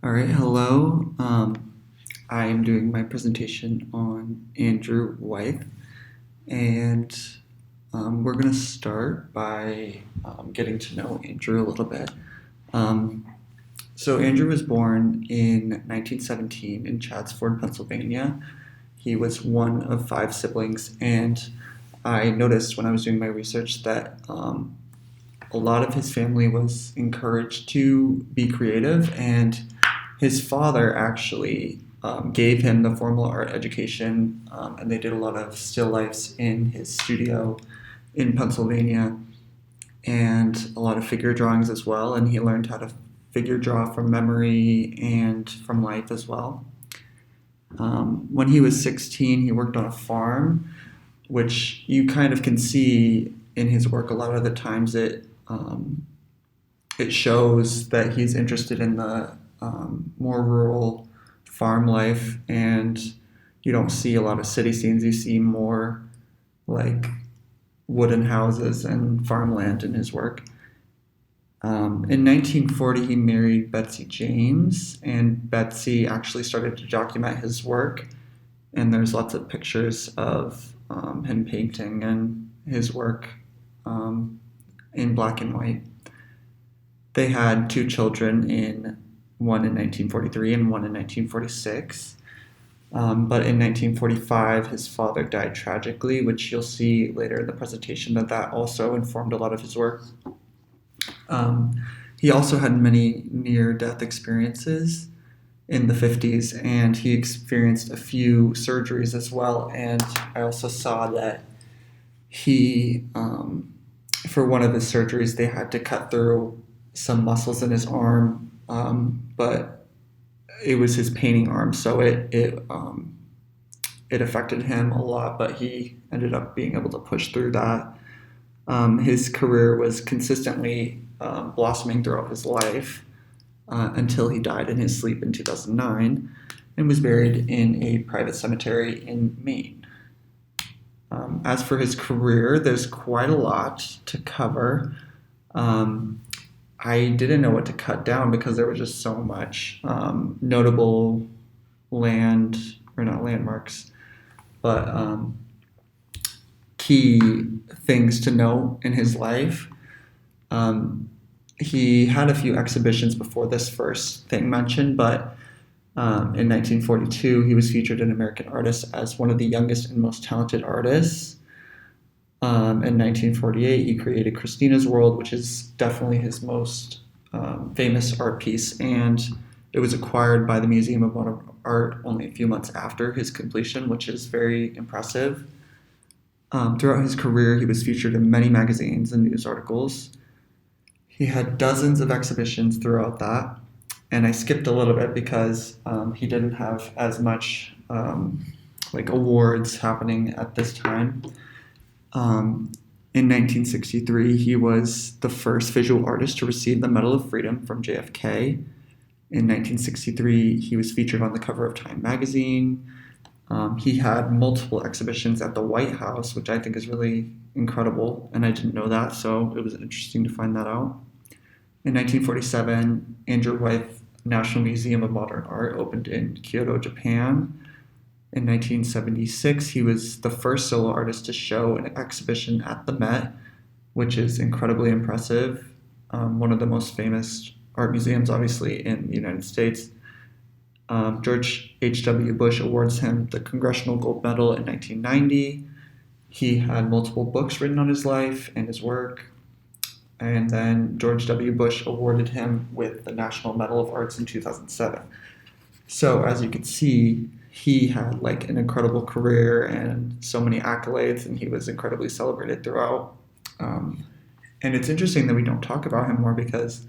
All right, hello. I am doing my presentation on Andrew Wyeth, and we're going to start by getting to know Andrew a little bit. Um, so, Andrew was born in 1917 in Chatsford, Pennsylvania. He was one of five siblings, and I noticed when I was doing my research that a lot of his family was encouraged to be creative, and his father actually gave him the formal art education, and they did a lot of still lifes in his studio in Pennsylvania and a lot of figure drawings as well. And he learned how to figure draw from memory and from life as well. When he was 16, he worked on a farm, which you kind of can see in his work a lot of the times. It shows that he's interested in the more rural farm life, and you don't see a lot of city scenes. You see more like wooden houses and farmland in his work. In 1940, he married Betsy James, and Betsy actually started to document his work. And there's lots of pictures of him painting and his work in black and white. They had two children, one in 1943 and one in 1946. But in 1945, his father died tragically, which you'll see later in the presentation that also informed a lot of his work. He also had many near-death experiences in the 50s, and he experienced a few surgeries as well. And I also saw that for one of his surgeries, they had to cut through some muscles in his arm, but it was his painting arm, so it affected him a lot, but he ended up being able to push through that. His career was consistently blossoming throughout his life until he died in his sleep in 2009 and was buried in a private cemetery in Maine. As for his career, there's quite a lot to cover. I didn't know what to cut down because there was just so much notable not landmarks, but key things to note in his life. He had a few exhibitions before this first thing mentioned, but in 1942, he was featured in American Artist as one of the youngest and most talented artists. In 1948, he created Christina's World, which is definitely his most famous art piece, and it was acquired by the Museum of Modern Art only a few months after his completion, which is very impressive. Throughout his career, he was featured in many magazines and news articles. He had dozens of exhibitions throughout that, and I skipped a little bit because he didn't have as much awards happening at this time. In 1963, he was the first visual artist to receive the Medal of Freedom from JFK. In 1963, he was featured on the cover of Time magazine. He had multiple exhibitions at the White House, which I think is really incredible, and I didn't know that, so it was interesting to find that out. In 1947, Andrew Wyeth National Museum of Modern Art opened in Kyoto, Japan. In 1976, he was the first solo artist to show an exhibition at the Met, which is incredibly impressive. One of the most famous art museums, obviously, in the United States. George H.W. Bush awards him the Congressional Gold Medal in 1990. He had multiple books written on his life and his work. And then George W. Bush awarded him with the National Medal of Arts in 2007. So as you can see, he had an incredible career and so many accolades, and he was incredibly celebrated throughout. And it's interesting that we don't talk about him more because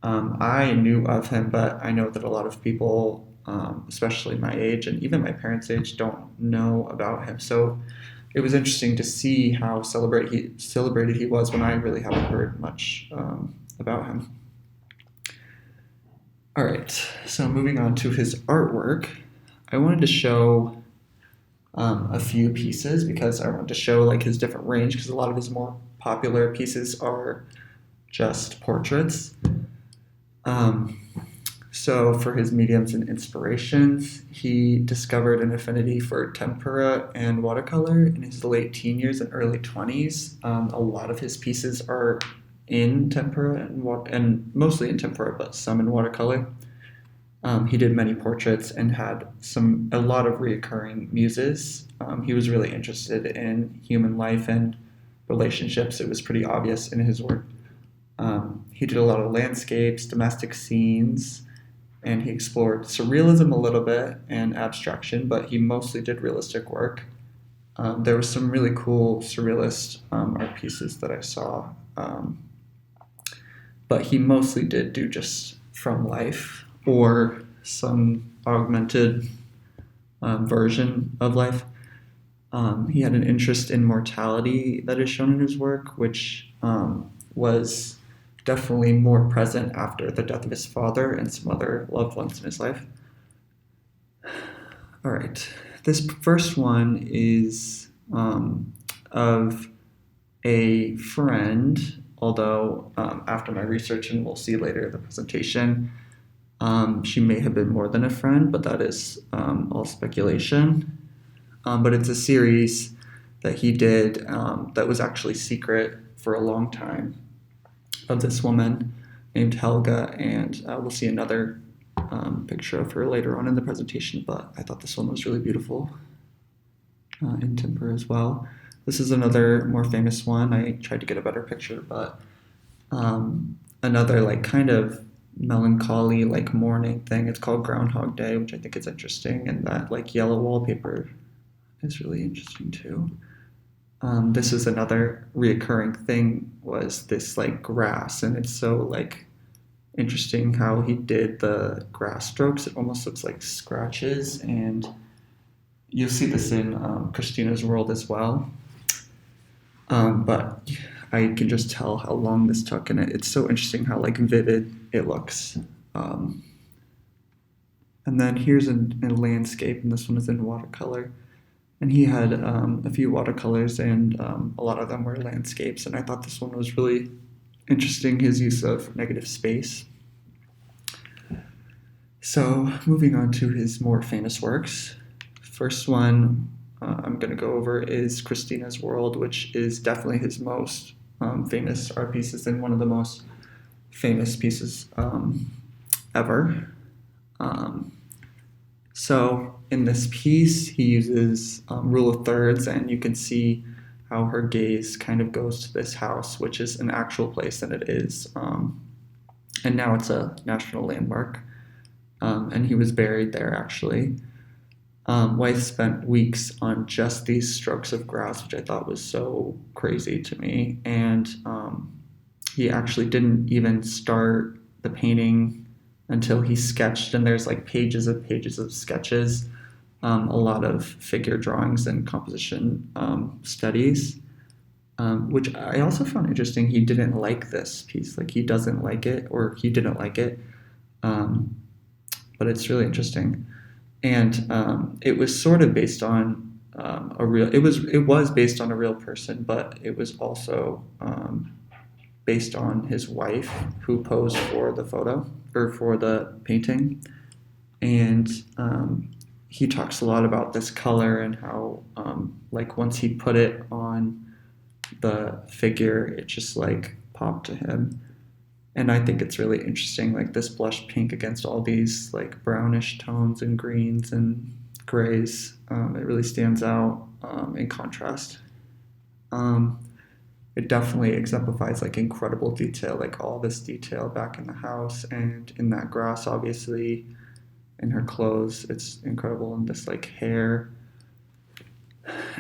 I knew of him, but I know that a lot of people, especially my age and even my parents' age, don't know about him. So it was interesting to see how celebrated he was when I really haven't heard much about him. All right, so moving on to his artwork, I wanted to show a few pieces because I wanted to show his different range, because a lot of his more popular pieces are just portraits. So, for his mediums and inspirations, he discovered an affinity for tempera and watercolor in his late teen years and early 20s. A lot of his pieces are in tempera and mostly in tempera, but some in watercolor. He did many portraits and had a lot of reoccurring muses. He was really interested in human life and relationships. It was pretty obvious in his work. He did a lot of landscapes, domestic scenes, and he explored surrealism a little bit and abstraction, but he mostly did realistic work. There were some really cool surrealist art pieces that I saw, but he mostly did do just from life or some augmented version of life. He had an interest in mortality that is shown in his work, which was definitely more present after the death of his father and some other loved ones in his life. All right, this first one is of a friend, although after my research, and we'll see later in the presentation, she may have been more than a friend, but that is all speculation. But it's a series that he did that was actually secret for a long time, of this woman named Helga, and we'll see another picture of her later on in the presentation, but I thought this one was really beautiful in tempera as well. This is another more famous one. I tried to get a better picture, but another like kind of melancholy like mourning thing. It's called Groundhog Day, which I think is interesting, and that like yellow wallpaper is really interesting too. This is another reoccurring thing, was this like grass, and it's so like interesting how he did the grass strokes. It almost looks like scratches, and you'll see this in Christina's World as well. But I can just tell how long this took, and it's so interesting how like vivid it looks. And then here's a landscape, and this one is in watercolor. And he had a few watercolors, and a lot of them were landscapes. And I thought this one was really interesting, his use of negative space. So moving on to his more famous works. First one I'm going to go over is Christina's World, which is definitely his most famous art pieces and one of the most famous pieces ever. So in this piece, he uses rule of thirds, and you can see how her gaze kind of goes to this house, which is an actual place, and it is. And now it's a national landmark. And he was buried there, actually. Wyeth spent weeks on just these strokes of grass, which I thought was so crazy to me. And he actually didn't even start the painting until he sketched, and there's like pages of sketches, a lot of figure drawings and composition studies, which I also found interesting. He didn't like this piece, like he doesn't like it, or he didn't like it, but it's really interesting. And it was sort of based on it was based on a real person, but it was also based on his wife, who posed for the photo or for the painting. And he talks a lot about this color and how like once he put it on the figure, it just like popped to him. And I think it's really interesting, like this blush pink against all these like brownish tones and greens and grays. It really stands out in contrast. It definitely exemplifies like incredible detail, like all this detail back in the house and in that grass, obviously, in her clothes. It's incredible, and this like hair.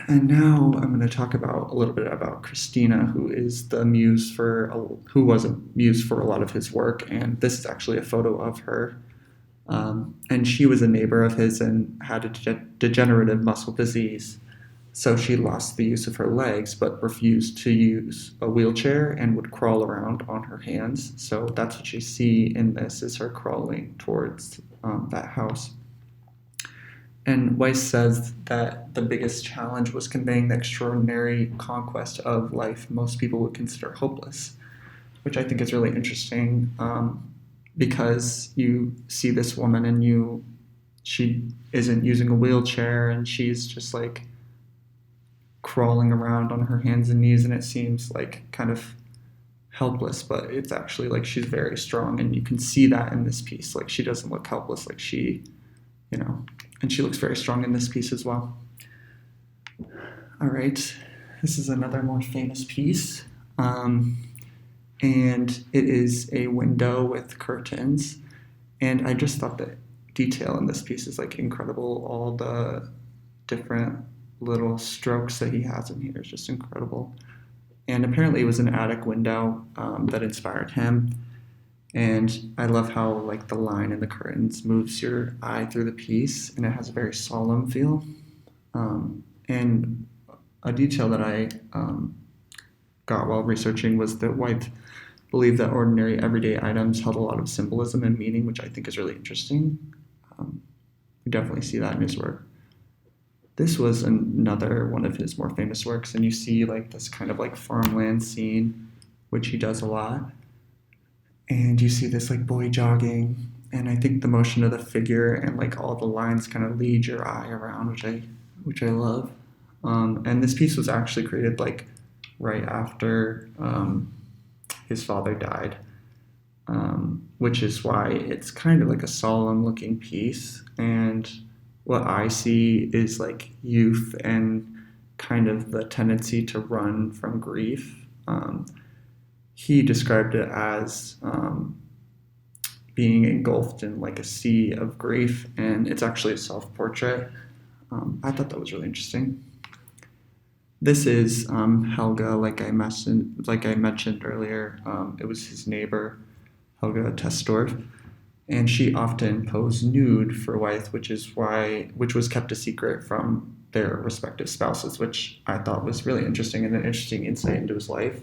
And now I'm going to talk about a little bit about Christina, who was a muse for a lot of his work, and this is actually a photo of her. And she was a neighbor of his and had a degenerative muscle disease. So she lost the use of her legs, but refused to use a wheelchair and would crawl around on her hands. So that's what you see in this, is her crawling towards that house. And Weiss says that the biggest challenge was conveying the extraordinary conquest of life most people would consider hopeless, which I think is really interesting. because you see this woman and she isn't using a wheelchair and she's just like crawling around on her hands and knees, and it seems like kind of helpless, but it's actually like she's very strong, and you can see that in this piece. Like she doesn't look helpless, like and she looks very strong in this piece as well. All right, this is another more famous piece, and it is a window with curtains, and I just thought the detail in this piece is like incredible. All the different little strokes that he has in here is just incredible. And apparently it was an attic window that inspired him. And I love how like the line in the curtains moves your eye through the piece, and it has a very solemn feel. And a detail that I got while researching was that Wyeth believed that ordinary everyday items held a lot of symbolism and meaning, which I think is really interesting. We definitely see that in his work. This was another one of his more famous works, and you see like this kind of like farmland scene, which he does a lot. And you see this like boy jogging, and I think the motion of the figure and like all the lines kind of lead your eye around, which I love. And this piece was actually created like right after his father died, which is why it's kind of like a solemn looking piece. And what I see is like youth and kind of the tendency to run from grief. He described it as being engulfed in like a sea of grief, and it's actually a self-portrait. I thought that was really interesting. This is Helga, like I mentioned earlier. It was his neighbor, Helga Testorf, and she often posed nude for Wyeth, which was kept a secret from their respective spouses, which I thought was really interesting and an interesting insight into his life,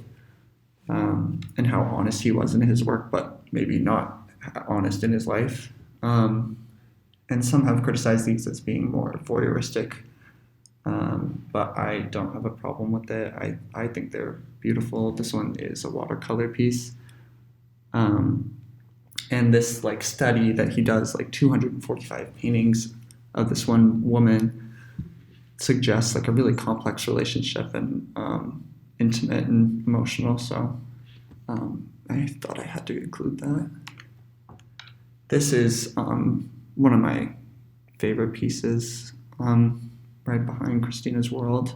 and how honest he was in his work, but maybe not honest in his life. And some have criticized these as being more voyeuristic, but I don't have a problem with it. I think they're beautiful. This one is a watercolor piece. And this like study that he does, like 245 paintings of this one woman, suggests like a really complex relationship and intimate and emotional. So I thought I had to include that. This is one of my favorite pieces, right behind Christina's World.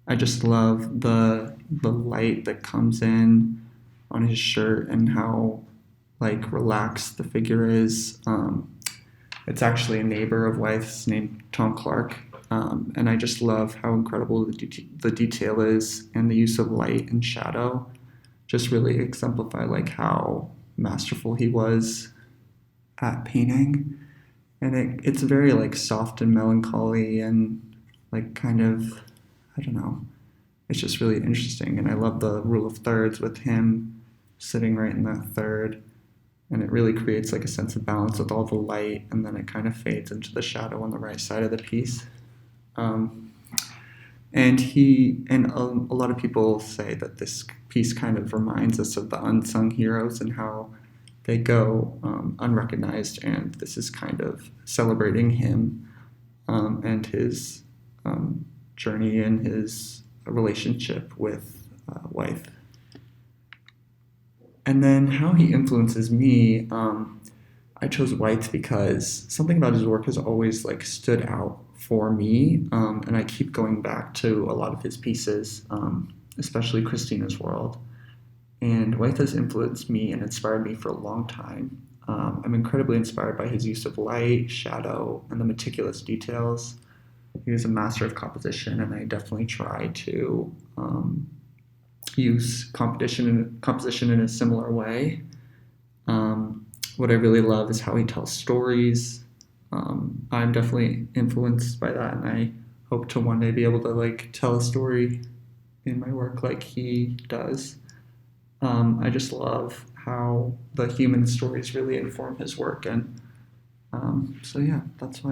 I just love the light that comes in on his shirt and how like relaxed the figure is. It's actually a neighbor of Wyeth's named Tom Clark, and I just love how incredible the detail is, and the use of light and shadow just really exemplify like how masterful he was at painting. And it's very like soft and melancholy and like kind of, I don't know, it's just really interesting. And I love the rule of thirds with him sitting right in that third, and it really creates like a sense of balance with all the light, and then it kind of fades into the shadow on the right side of the piece. And a lot of people say that this piece kind of reminds us of the unsung heroes and how they go unrecognized, and this is kind of celebrating him and his journey and his relationship with Wyeth. And then how he influences me, I chose Wyeth because something about his work has always like stood out for me, and I keep going back to a lot of his pieces, especially Christina's World. And Wyeth has influenced me and inspired me for a long time. I'm incredibly inspired by his use of light, shadow, and the meticulous details. He is a master of composition, and I definitely try to use composition in a similar way. What I really love is how he tells stories. I'm definitely influenced by that, and I hope to one day be able to like tell a story in my work like he does. I just love how the human stories really inform his work, and so yeah, that's why